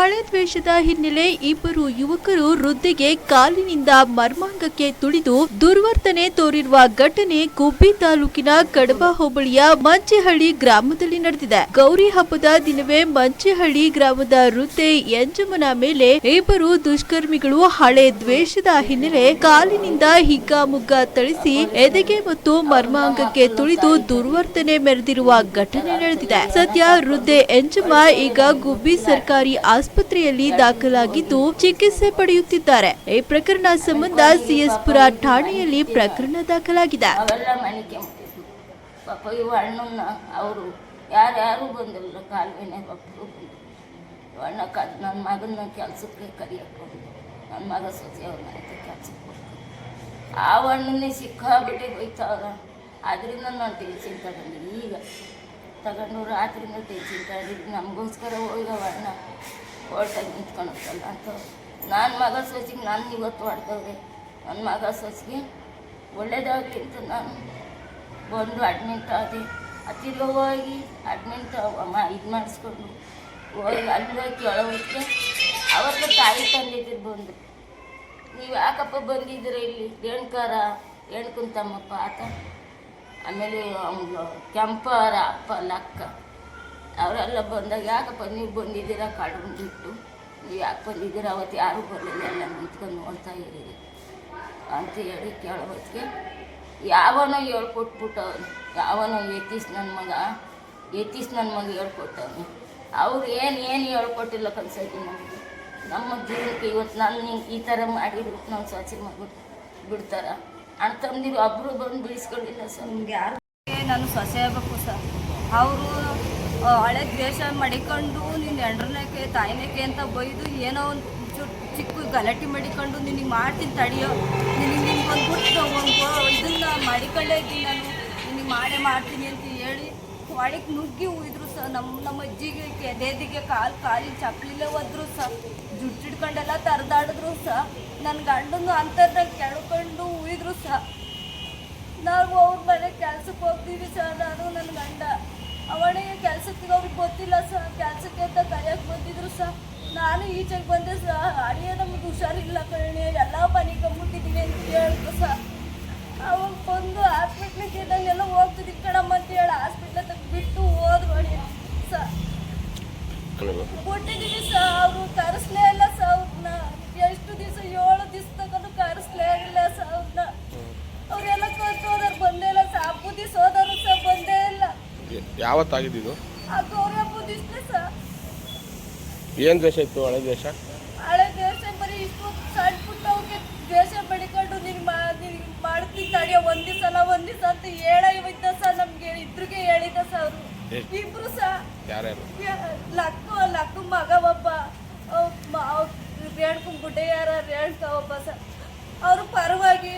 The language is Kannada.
ಹಳೆ ದ್ವೇಷದ ಹಿನ್ನೆಲೆ ಇಬ್ಬರು ಯುವಕರು ವೃದ್ಧೆಗೆ ಕಾಲಿನಿಂದ ಮರ್ಮಾಂಗಕ್ಕೆ ತುಳಿದು ದುರ್ವರ್ತನೆ ತೋರಿರುವ ಘಟನೆ ಗುಬ್ಬಿ ತಾಲೂಕಿನ ಕಡಬ ಹೋಬಳಿಯ ಮಂಚೇಹಳ್ಳಿ ಗ್ರಾಮದಲ್ಲಿ ನಡೆದಿದೆ. ಗೌರಿ ಹಬ್ಬದ ದಿನವೇ ಮಂಚೇಹಳ್ಳಿ ಗ್ರಾಮದ ವೃದ್ಧೆ ಎಂಜಮ್ಮನ ಮೇಲೆ ಇಬ್ಬರು ದುಷ್ಕರ್ಮಿಗಳು ಹಳೆ ದ್ವೇಷದ ಹಿನ್ನೆಲೆ ಕಾಲಿನಿಂದ ಹಿಗ್ಗಾಮುಗ್ಗ ಥಳಿಸಿ ಎದೆಗೆ ಮತ್ತು ಮರ್ಮಾಂಗಕ್ಕೆ ತುಳಿದು ದುರ್ವರ್ತನೆ ಮೆರೆದಿರುವ ಘಟನೆ ನಡೆದಿದೆ. ಸದ್ಯ ವೃದ್ಧೆ ಎಂಜಮ್ಮ ಈಗ ಗುಬ್ಬಿ ಸರ್ಕಾರಿ ಆಸ್ಪತ್ರೆಯಲ್ಲಿ ದಾಖಲಾಗಿದ್ದು ಚಿಕಿತ್ಸೆ ಪಡೆಯುತ್ತಿದ್ದಾರೆ. ಈ ಪ್ರಕರಣ ಸಂಬಂಧ ಸಿಎಸ್ಪುರ ಠಾಣೆಯಲ್ಲಿ ಪ್ರಕರಣ ದಾಖಲಾಗಿದೆ. ಪಾಪ ಇವ ಅಣ್ಣನ ಅವರು ಯಾರ್ಯಾರು ಬಂದಿಲ್ಲ, ಕಾಲ್ವೇನೆ ಒಬ್ಬರು ಬಂದರು. ಅಣ್ಣ ನನ್ನ ಮಗನ ಕೆಲಸಕ್ಕೆ ಕರಿಯಕ್ಕೆ ನನ್ನ ಮಗ ಸೊಸೆ ಅವ್ರನ್ನ ಕೆಲಸಕ್ಕೆ ಹೋಗ್ತಾರೆ. ಆ ಅಣ್ಣನೇ ಸಿಕ್ಕಾಬಿಟ್ಟು ಹೋಯ್ತಾವ. ಅದರಿಂದ ನಾನು ಟೆನ್ಷನ್ ತಗೊಂಡು ಈಗ ತಗೊಂಡು ರಾತ್ರಿಯಿಂದ ಟೆನ್ಷನ್ ತಗೊಂಡಿದ್ದು ನಮಗೋಸ್ಕರ ಹೋಗವ ಅಣ್ಣ ಕೋರ್ಟಾಗಿ ನಿಂತ್ಕೊಳತ್ತಲ್ಲ ಅಂತ. ನನ್ನ ಮಗ ಸೊಸೆಗೆ ನಾನು ಇವತ್ತು ಹೊಡೆದವ್ರೆ. ನನ್ನ ಮಗ ಸೊಸೆಗೆ ಒಳ್ಳೇದಾಗಿಂತ ನಾನು ಬಂದು ಅಡ್ಮಿಂಟ್ ಆದೆ. ಹತ್ತಿರ ಹೋಗಿ ಅಡ್ಮಿಂಟ್ ಇದು ಮಾಡಿಸ್ಕೊಂಡು ಹೋಗಿ ಅಲ್ಲಿ ಹೋಗಿ ಕೇಳೋದಕ್ಕೆ ಅವತ್ತು ತಾಯಿ ತಂದಿದ್ರು ಬಂದು, ನೀವು ಯಾಕಪ್ಪ ಬಂದಿದ್ದೀರ ಇಲ್ಲಿ ರೇಣುಕಾರ ರೇಣುಕುಂತಮ್ಮಪ್ಪ ಆತ, ಆಮೇಲೆ ಅವನು ಕೆಂಪರ ಅಪ್ಪ ಲಕ್ಕ ಅವರೆಲ್ಲ ಬಂದಾಗ ಯಾಕಪ್ಪ ನೀವು ಬಂದಿದ್ದೀರಾ ಕಾಡನ್ನು ಬಿಟ್ಟು, ನೀವು ಯಾಕೆ ಬಂದಿದ್ದೀರ, ಅವತ್ತು ಯಾರೂ ಬರಲಿಲ್ಲ, ಎಲ್ಲ ನಿಂತ್ಕೊಂಡು ನೋಡ್ತಾ ಇದ್ದೀರಿ ಅಂತ ಹೇಳಿ ಕೇಳೋದಕ್ಕೆ ಯಾವನೋ ಹೇಳ್ಕೊಟ್ಬಿಟ್ಟವನು, ಯಾವನೋ ಯತೀಶ್ ನನ್ನ ಮಗ ಹೇಳ್ಕೊಟ್ಟವನು. ಅವ್ರು ಏನು ಹೇಳ್ಕೊಟ್ಟಿಲ್ಲ ಕನ್ಸೈತಿ ನಮಗೆ. ನಮ್ಮ ಜೀವನಕ್ಕೆ ಇವತ್ತು ನಾನು ಈ ಥರ ಮಾಡಿದ್ರು ನಮ್ಮ ಸೊಸೆ ಮಗು ಬಿಡ್ತಾರ? ಅಣ್ಣ ತಮ್ಮದಿರು ಒಬ್ಬರು ಬಂದು ಬಿಡಿಸ್ಕೊಂಡಿಲ್ಲ ಸರ್. ನಿಮ್ಗೆ ಯಾರು ನಾನು ಸೊಸೆ ಆಗಬೇಕು ಸರ್. ಅವರು ಹಳೆ ದ್ವೇಷ ಮಾಡಿಕೊಂಡು ನಿನ್ನ ಹೆಂಡ್ರನಕ್ಕೆ ತಾಯಿನಕ್ಕೆ ಅಂತ ಬೈದು ಏನೋ ಒಂದು ಚಿಕ್ಕ ಗಲಾಟೆ ಮಾಡಿಕೊಂಡು ನಿನಗೆ ಮಾಡ್ತೀನಿ ತಡೆಯೋ, ನಿನಗೊಂದು ಬಿಟ್ಟು ಇದನ್ನು ಮಾಡಿಕೊಳ್ಳೇ ಇದ್ದೀನಿ ನಾನು, ನಿನಗೆ ಮಾಡ್ತೀನಿ ಅಂತ ಹೇಳಿ ಒಳಗೆ ನುಗ್ಗಿ ಹೋಯ್ದ್ರು ಸರ್. ನಮ್ಮ ಅಜ್ಜಿಗೆ ಎದೆದಿಗೆ ಕಾಲಿನ ಚಪ್ಪಲಿಲ್ಲೇ ಹೋದ್ರು ಸರ್. ಜುಟ್ಟು ಹಿಡ್ಕೊಂಡೆಲ್ಲ ತರದಾಡಿದ್ರು ಸರ್. ನನ್ನ ಗಂಡನ್ನು ಅಂತರ್ದಾಗ ಕೆಳ್ಕೊಂಡು ಹೋಯ್ದ್ರು ಸರ್. ನಾವು ಅವ್ರ ಮನೆ ಕೆಲ್ಸಕ್ಕೆ ಹೋಗ್ತೀವಿ ಸರ್. ನಾನು ನನ್ನ ಗಂಡ ಅವನಿಗೆ ಕೆಲ್ಸಕ್ಕೆ ಅವ್ರಿಗೆ ಗೊತ್ತಿಲ್ಲ ಸರ್. ಕೆಲ್ಸಕ್ಕೆ ಅಂತ ಕರೆಯೋಕೆ ಬಂದಿದ್ರು ಸರ್. ನಾನು ಈಚೆಗೆ ಬಂದೆ ಸರ್. ಅಡಿಯೋ ನಮಗೆ ಹುಷಾರಿಲ್ಲ ಕಣೆ, ಎಲ್ಲ ಮನೆಗೆ ಮುಟ್ಟಿದ್ದೀನಿ ಅಂತ ಹೇಳಿದ್ರು ಸರ್. ಅವಾಗ ಬಂದು ಹಾಸ್ಪಿಟ್ಲಿಗೆ ನಾನೆಲ್ಲ ಹೋಗ್ತಿದ್ದೀನಿ ಕಣಮ್ಮ ಅಂತ ಹೇಳಿ ಹಾಸ್ಪಿಟ್ಲ ಬಿಟ್ಟು ಹೋದ್ರು ಅಡಿ ಸರ್. ಕೊಟ್ಟಿದ್ದೀವಿ ಸರ್. ಅವರು ಕರೆಸ್ಲೇ ಇಲ್ಲ ಸರ್ ಅವ್ರನ್ನ. ಎಷ್ಟು ದಿವಸ 7 ದಿವಸ ತಗೊಂಡು ಕರೆಸ್ಲೇ ಇಲ್ಲ ಸರ್ ಅವ್ರನ್ನ. ಅವರೆಲ್ಲ ಕರ್ತೋದವ್ರು ಬಂದೇ ಇಲ್ಲ ಸರ್. ಹಬ್ಬ ದಿವಸ ಹೋದವರು ಸರ್ ಬಂದೇ ಇಲ್ಲ. ಯಾವತ್ತಾಗಿದ್ದು? ಆ ಗೌರಿ ಹಬ್ಬ ದಿವಸ ಸರ್. ಏನು ದ್ವೇಷ ಇತ್ತು? ಹಳೆ ದ್ವೇಷ ಬರೀ ಇಷ್ಟು ಸಣ್ಣ ಪುಟ್ಟವಕ್ಕೆ ದ್ವೇಷ ಬೆಳಿಕೊಂಡು ನೀನು ಮಾಡ್ತೀನಿ ತಡೆಯೋ ಒಂದು ದಿವಸ ಅಂತ ಹೇಳಿದ್ದ ಸರ್. ನಮ್ಗೆ ಇದ್ರಿಗೆ ಹೇಳಿದ್ದ ಸರ್ ಅವರು ಇಬ್ರು ಸರ್. ಲಕ್ಕು ಮಗ ಒಬ್ಬ, ರೇಣುಕು ಗುಡ್ಡೆಯಾರ ರೇಣುಕ ಒಬ್ಬ ಸರ್. ಅವರು ಪರವಾಗಿ